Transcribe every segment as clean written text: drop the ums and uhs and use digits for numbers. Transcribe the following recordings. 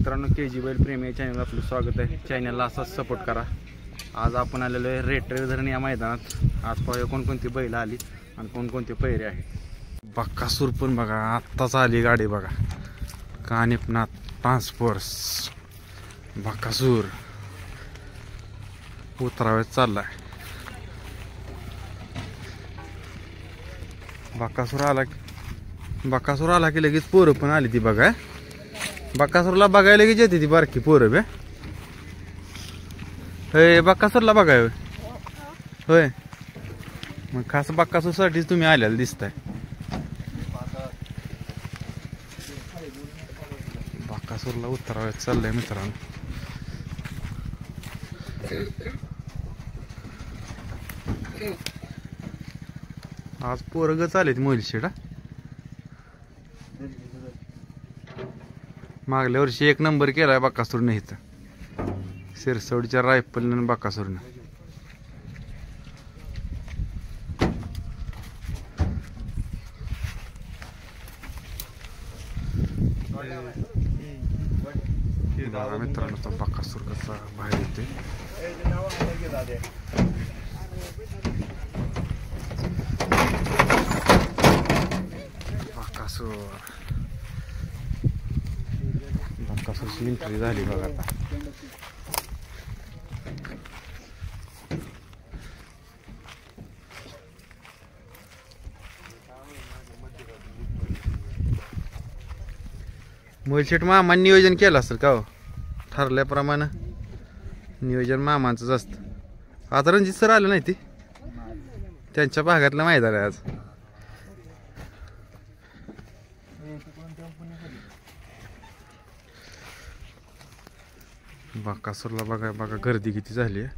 मित्रांनो, KG बैल प्रेमी या चॅनलला आपलं स्वागत आहे. चॅनलला असाच सपोर्ट करा. आज आपण आलेलो आहे रेटरे धरण या मैदानात. आज पाहूया कोणकोणती बैल आली आणि कोणकोणते पैरे आहेत. बक्कासूर पण बघा आत्ताच आली गाडी बघा. कानिपनाथ ट्रान्सफोर्स बक्कासूर उतरावेत चाललाय. बक्कासूर आला की लगेच पोरं पण आली ती बघा. बक्कासूरला बघायला लगेच येते ती बारकी पोरं बे. होय बक्कासूरला बघाय होय. मग खास बक्कासूरसाठीच तुम्ही आलेला दिसताय. बक्कासूरला उतरावेत चाललंय मित्रांनो. आज पोरग चालेत मोलशेडा. मागल्या वर्षी 1 नंबर केलाय बक्कासूरने इथं. सिरसवडीच्या रायफलनं बक्कासूरनं. मित्रांनो तो बक्कासूर कसा बाहेर येते. बक्कासूरची एंट्री झाली बघा आता. मोलशेट मामांनी नियोजन केलं असेल का हो. ठरल्याप्रमाणे नियोजन मामांचंच असतं. आता रणजित सर आलं नाही ती त्यांच्या भागातलं मैदान आहे आज. बक्कासूरला बघा बघा गर्दी किती झाली आहे.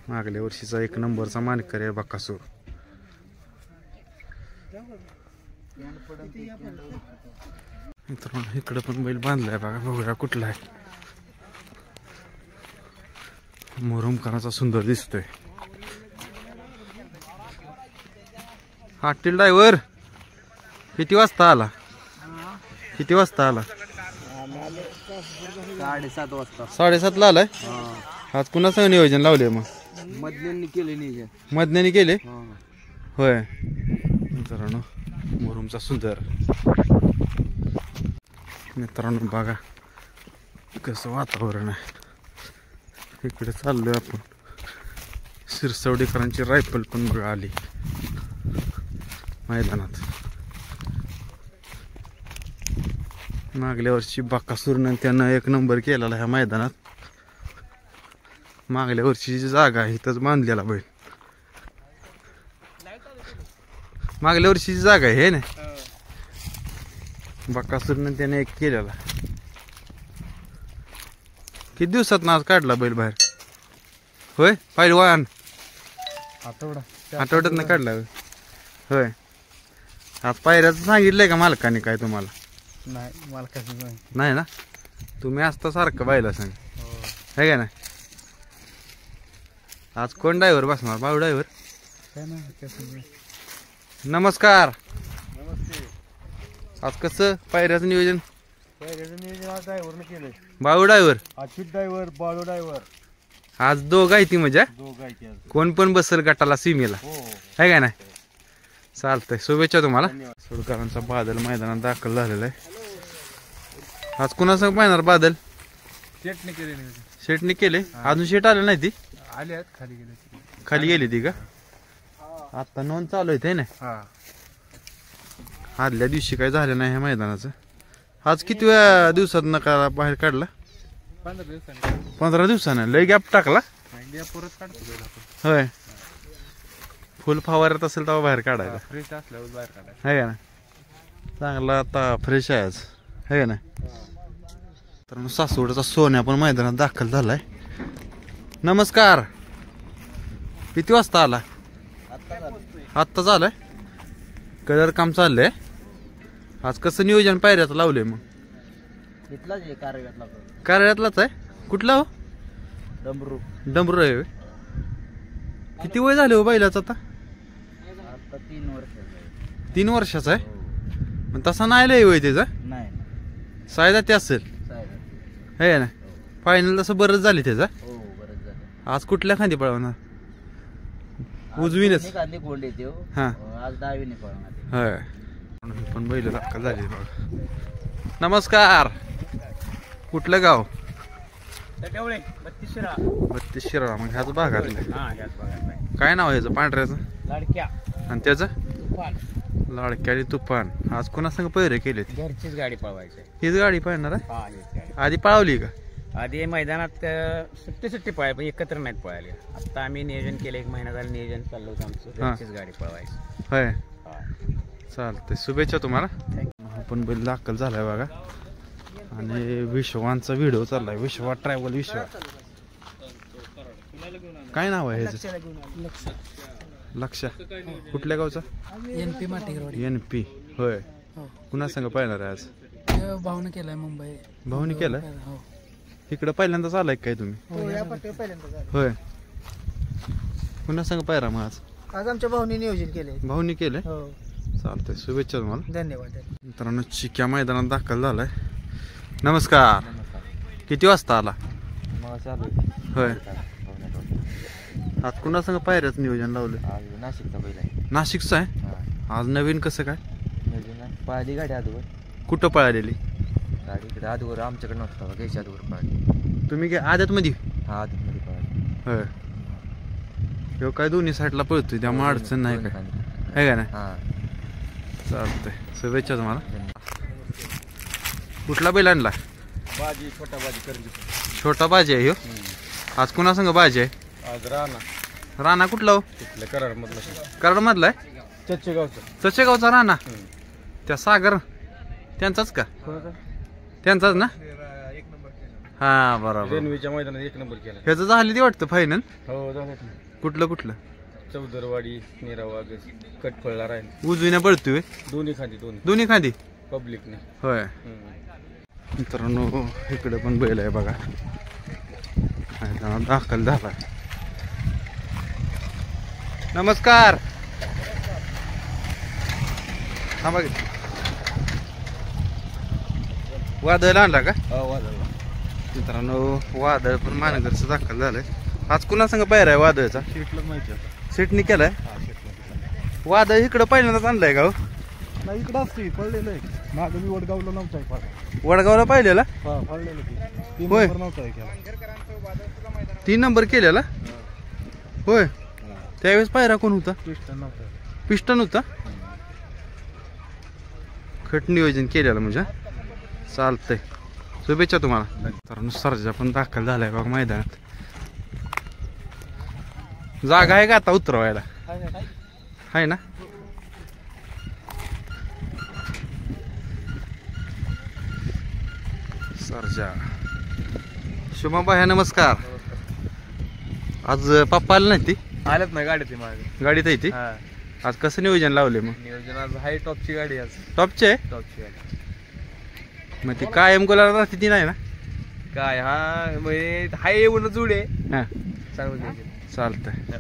मागल्या वर्षीचा 1 नंबरचा मानकरी आहे बक्कासूर. मित्रांनो इकडे पण बैल बांधलाय बघा. बघूया कुठला आहे. मोरमकराचा सुंदर दिसतोय. हाटील ड्रायव्हर किती वाजता आला. किती वाजता आला. 7:30 वाजता. 7:30 ला आलाय. आज कुणाचं नियोजन लावले मग. मधल्यांनी केले नियोजन. मधन्याने केले होय. मित्रांनो मोरमचा सुंदर. मित्रांनो बघा कसं वातावरण आहे. इकडे चाललोय आपण. सिरसवडीकरांची रायफल पण बघा आली मैदानात. मागल्या वर्षी बक्कासूरनं त्यानं 1 नंबर केलेला ह्या मैदानात. मागल्या वर्षीची जागा आहे इथंच बांधलेला बैल. मागल्या वर्षीची जागा आहे ना. बक्कासूरनं त्याने 1 केलेला. किती दिवसात आज काढला बैल बाहेर होय. पहिलवान आठवड्यात काढला होय. आज पायऱ्याचं सांगितलंय का मालकाने काय तुम्हाला. नाही मालकाचं नाही ना. तुम्ही असता सारखं बायला सांग है का ना. आज कोण ड्रायव्हर बसणार. भाऊ ड्रायव्हर. नमस्कार. आज कसं पायऱ्याचं नियोजन. आज ड्रायव्हरने केलंय. भाऊ driver Achyut driver Balu driver. आज दोघं आहे ती मजा. दोघं आहेत. कोण पण बसल गटाला सीमेला है का नाही. चालतंय शुभेच्छा तुम्हाला. सुरकरांचा बादल मैदानात दाखल झालेला आहे. आज कुणासंग पाहणार बादल. शेटने केले. शेटने केले. अजून शेट आले नाही ती. आले आहेत खाली गेले. खाली गेली ती का. आता नोंद चालू आहे ना. आदल्या दिवशी काय झालं नाही ह्या मैदानाचं. आज किती दिवसात नका बाहेर काढला. 15 दिवसांनी. 15 दिवसानं लय गॅप टाकला परत काढतो होय. फुल फवारत असेल तेव्हा बाहेर काढायला. फ्रेश असल्यावर बाहेर काढायला आहे का ना. चांगला आता फ्रेश आहे आज है का ना. तर सासवडचा सोन्या पण मैदानात दाखल झालाय. नमस्कार. किती वाजता आला. आत्ता झालंय. कलर काम चाललंय. आज कसं नियोजन पायऱ्याचं लावलंय मग. इथलाच आहे कार्यातलाच आहे. कुठला हो. डमरू. डमरू आहे. किती वय झाले हो बैलाचं आता. 3 वर्ष. 3 वर्षाचा आहे. पण तसा नाही लय होय त्याचा. नाही सायदा ते असेल साहेब. आहे ना. फायनल तसं बरंच झाले त्याचा. हो बरंच झालं. आज कुठल्या खांदी पळवणार? उजवीनच. कांदे कोंड येते हो. हा. आज डावीने पळवणार. होय पण बैल दाखल झाली बघा. नमस्कार. कुठलं गाव? 32 शिराळा. मग ह्याच भागातलं. काय नाव आहे ह्याचं पांढऱ्याचं? लाडक्या आणि त्याचं? तुफान. लाडक्या आणि तुफान. आज कोणा संग पैरे केले? घरचीच गाडी पळवायची. हीच गाडी पाहणार आहे? हा हीच गाडी. आधी पळवली का? आधी मैदानात सुट्टी पळाय पण एकत्र नाहीत पळाले. आता आम्ही नियोजन केलं, 1 महिना झालं नियोजन चाललं होतं आमचं. घरचीच गाडी पळवायची. होय हा. चालतंय. शुभेच्छा तुम्हाला. आपण बैल दाखल झालाय बघा. आणि विश्वांचा व्हिडिओ चाललाय. विश्वा ट्रॅव्हल. विश्वा काय नाव आहे ह्याचं? लक्ष. कुठल्या गावचा? NP माटेकरवाडी. NP. होय. कुणा संग पाहणार आहे आज? भावना केलाय मुंबई. भाऊनी केलाय. हो. इकडं पहिल्यांदाच आलाय काय तुम्ही? होय. कुणा संग पायरा मग आज? आज आमच्या भाऊनी नियोजन केलंय. भाऊनी केलंय. हो चालतंय. शुभेच्छा तुम्हाला. धन्यवाद. मित्रांनो चिक्या मैदानात दाखल झालाय. नमस्कार. किती वाजता आला? मग चालू होय. आज कुणा संग पायऱ्याचं नियोजन लावलं? आज नाशिकचा बैल आहे. नाशिकचं आहे. हा. आज नवीन कसं काय? नियोजन पळाली गाडी अगोदर. कुठं पळालेली? गाडी इकडे अगोदर आमच्याकडे नव्हता, घ्यायच्या अगोदर पळाली. तुम्ही काय आद्यात मध्ये? हा आधीमध्ये पळाली. होय. ह्यो काय दोन्ही साईडला पळतोय त्यामुळे अडचण नाही काय आहे का नाही? हा. चालतंय. शुभेच्छा तुम्हाला. कुठला बैल आणला? बाजी, छोटा बाजी करंजी. छोटा बाजी आहे ह्यो. आज कुणा संग बाजी आहे? आज राणा. राणा कुठला हो? तिथलं कराड मधलं. कराड मधला आहे. चच्चेगावचं. चचेगावचा राणा. त्या सागर त्यांचाच का? त्यांचाच ना? हा बरोबर. रेल्वेच्या मैदानात 1 नंबर केला. ह्याचं झाली ती वाटतं फायनल. हो झालं. कुठलं कुठलं? चौदरवाडी, निरावा, कटफळला राहील. उजवीने पळतोय. दोन्ही खांदी दोन्ही खांदी. पब्लिकने. होय. मित्रांनो इकडे पण बैल आहे बघा. मैदानात दाखल झालाय. नमस्कार. हा बघ. वादळ आणला का? मित्रांनो वादळ पण मानगरचं दाखल झालंय. आज कुणा संग पायरा आहे वादळचा? सीटनी केलाय. वादळ इकडं पहिल्यांदाच आणलाय का? नाही इकडं असते पडलेलं आहे. मागं मी वडगावला नव्हता. वडगावला पाहिलेला. होय. 3 नंबर केलेला. होय. त्यावेळेस पायरा कोण होता? पिस्टन होता. खट नियोजन केलेलं म्हणजे. चालतंय. शुभेच्छा तुम्हाला. तर सरजा पण दाखल झालाय बघ मैदानात. जागा आहे का आता उतरवायला? आहे ना. सरजा. शुभम नमस्कार. आज पप्पा आले नाही ती? आल्यात नाही गाडी ती माझ्या गाडीत आहे ती. आज कसं नियोजन लावले मग? नियोजन आज हाय टॉपची गाडी. आज टॉपचे आहे. टॉपची गाडी. मग ती कायम गुलाला राहते ती नाही ना? काय हा म्हणजे हाय येऊन जुडे हा चांगलं. चालतंय.